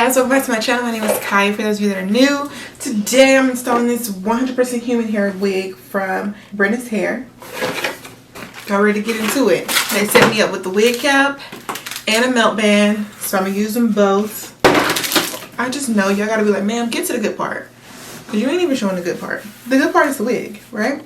guys, welcome back to my channel. My name is Kai. For those of you that are new, today I'm installing this 100% human hair wig from Brenna's hair. Got ready to get into it. They set me up with the wig cap and a melt band, so I'm gonna use them both. I just know y'all gotta be like, ma'am, get to the good part, because you ain't even showing the good part. The good part is the wig, right?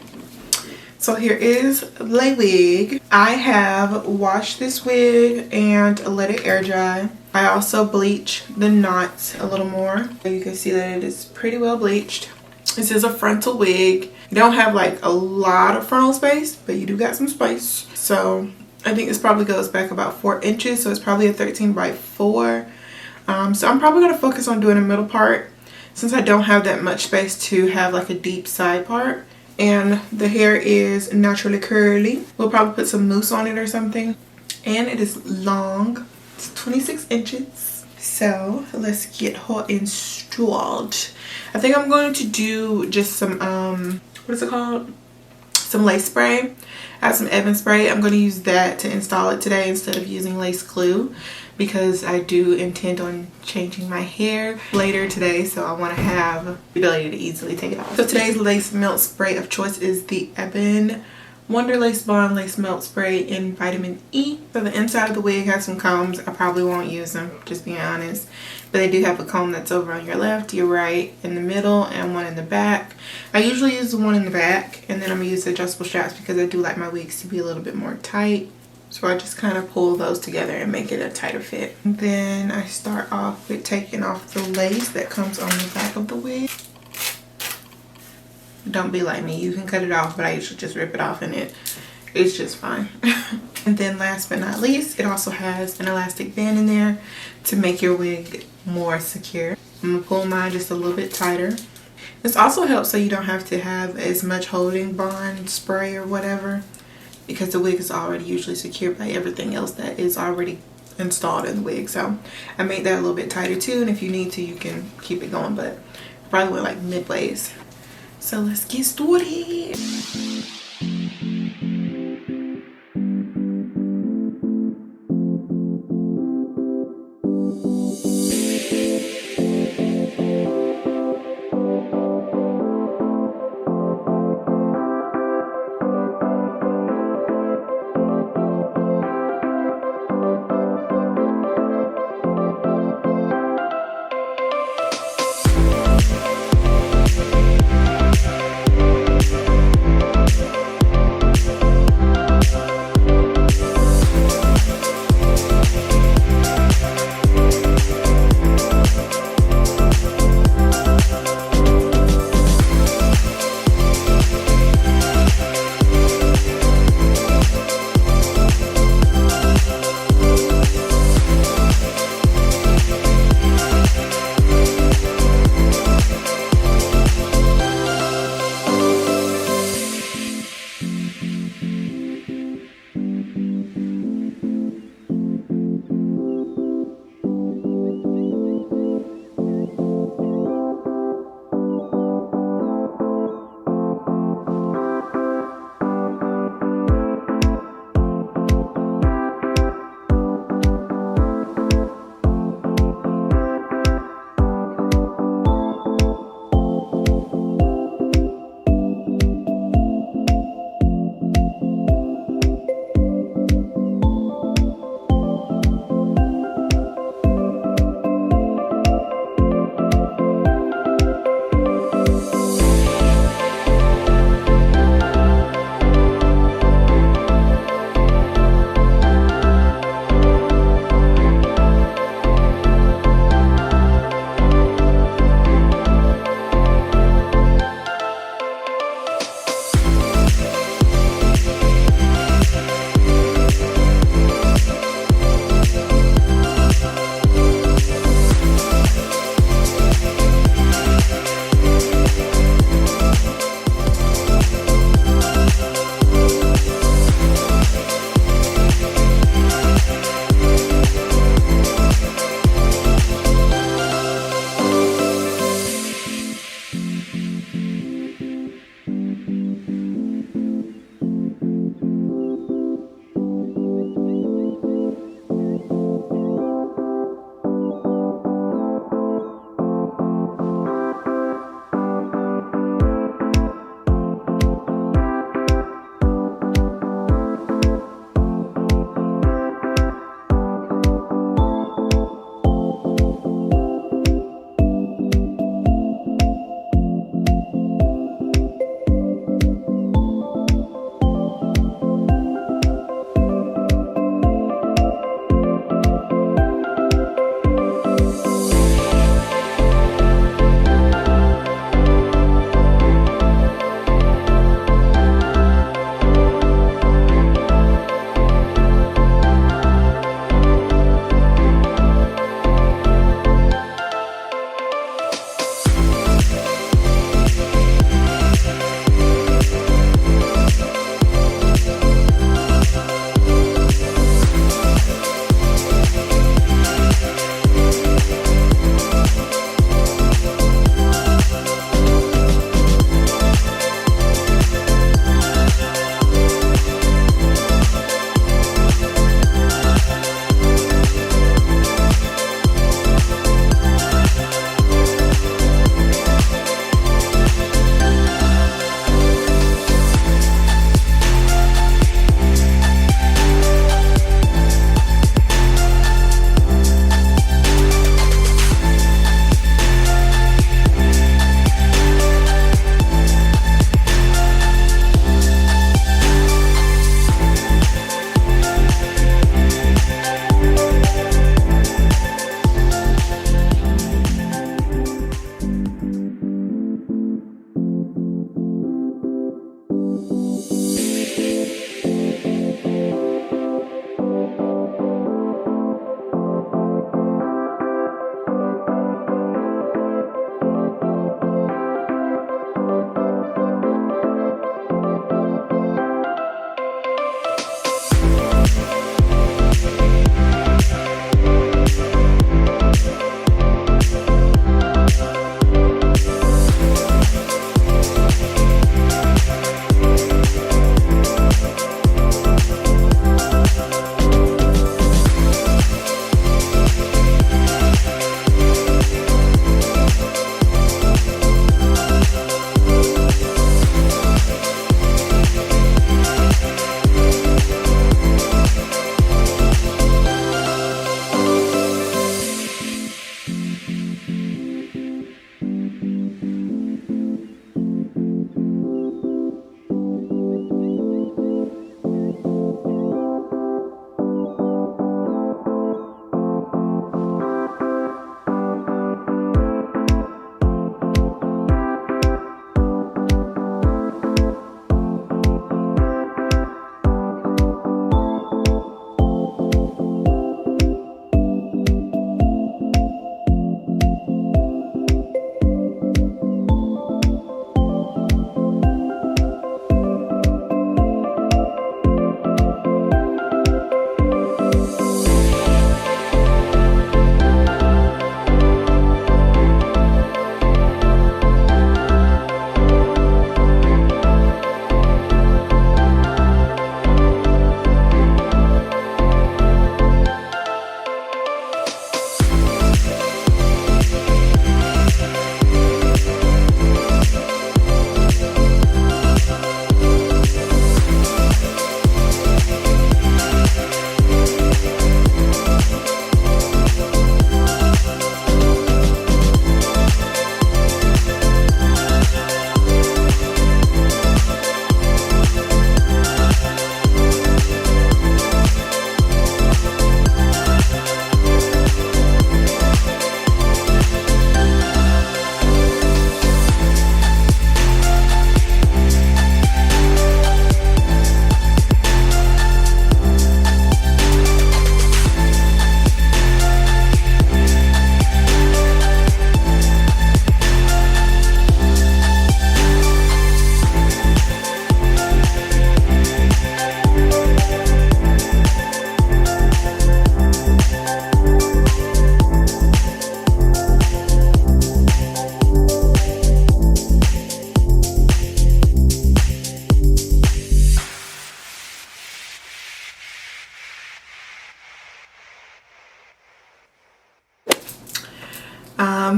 So here is the wig. I have washed this wig and let it air dry. I also bleach the knots a little more. You can see that it is pretty well bleached. This is a frontal wig. You don't have like a lot of frontal space, but you do got some space. So I think this probably goes back about 4 inches. So it's probably a 13 by 4. So I'm probably gonna focus on doing a middle part since I don't have that much space to have like a deep side part. And the hair is naturally curly. We'll probably put some mousse on it or something. And it is long. It's 26 inches. So let's get her installed. I think I'm going to do just some what is it called? Some lace spray. I have some Evans spray. I'm going to use that to install it today instead of using lace glue, because I do intend on changing my hair later today, so I want to have the ability to easily take it off. So today's lace melt spray of choice is the Ebin Wonder Lace Bond Lace Melt Spray in Vitamin E. So the inside of the wig has some combs. I probably won't use them, just being honest. But they do have a comb that's over on your left, your right, in the middle, and one in the back. I usually use the one in the back, and then I'm going to use the adjustable straps because I do like my wigs to be a little bit more tight. So I just kind of pull those together and make it a tighter fit. And then I start off with taking off the lace that comes on the back of the wig. Don't be like me, you can cut it off, but I usually just rip it off and it's just fine. And then last but not least, it also has an elastic band in there to make your wig more secure. I'm gonna pull mine just a little bit tighter. This also helps so you don't have to have as much holding bond spray or whatever, because the wig is already usually secured by everything else that is already installed in the wig. So I made that a little bit tighter too, and if you need to, you can keep it going, but probably went like midways. So let's get started.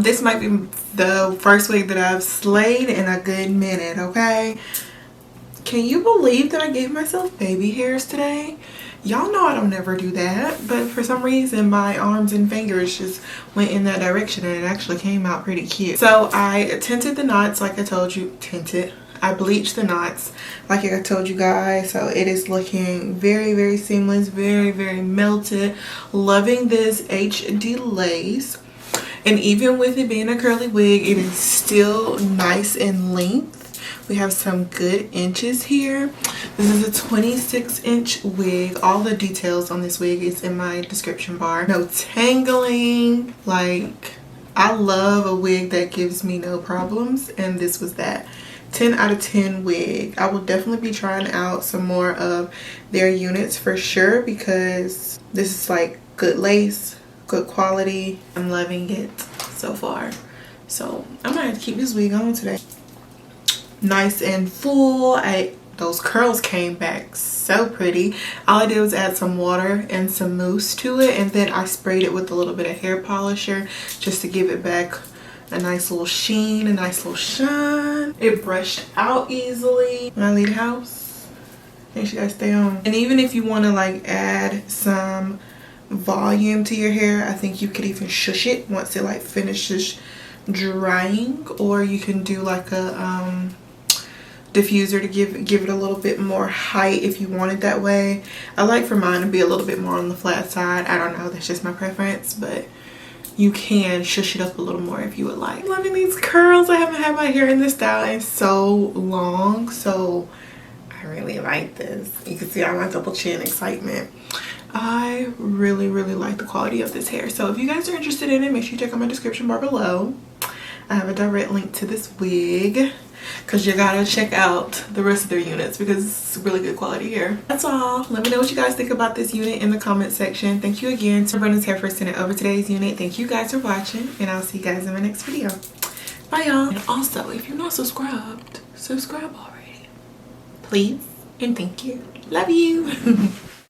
This might be the first wig that I've slayed in a good minute, okay? Can you believe that I gave myself baby hairs today? Y'all know I don't never do that, but for some reason my arms and fingers just went in that direction and it actually came out pretty cute. So I tinted the knots like I told you. I bleached the knots like I told you guys, so it is looking very, very seamless, very, very melted. Loving this HD lace, and even with it being a curly wig, it is still nice in length. We have some good inches here. This is a 26-inch wig. All the details on this wig is in my description bar. No tangling. Like, I love a wig that gives me no problems, and this was that. 10 out of 10 wig. I will definitely be trying out some more of their units for sure, because this is like good lace, good quality. I'm loving it so far. So I'm gonna keep this wig on today. Nice and full. Those curls came back so pretty. All I did was add some water and some mousse to it, and then I sprayed it with a little bit of hair polisher just to give it back a nice little sheen, a nice little shine. It brushed out easily when I leave the house. Make sure you guys stay on. And even if you want to like add some volume to your hair, I think you could even shush it once it like finishes drying, or you can do like a diffuser to give it a little bit more height if you want it that way. I like for mine to be a little bit more on the flat side. I don't know, that's just my preference, but you can shush it up a little more if you would like. I'm loving these curls. I haven't had my hair in this style in so long, so I really like this. You can see on my double chin excitement. I really, really like the quality of this hair. So if you guys are interested in it, make sure you check out my description bar below. I have a direct link to this wig, because you gotta check out the rest of their units because it's really good quality hair. That's all. Let me know what you guys think about this unit in the comment section. Thank you again to Brenna's Hair for sending over today's unit. Thank you guys for watching, and I'll see you guys in my next video. Bye y'all. And also, if you're not subscribed, subscribe already, please, and thank you. Love you.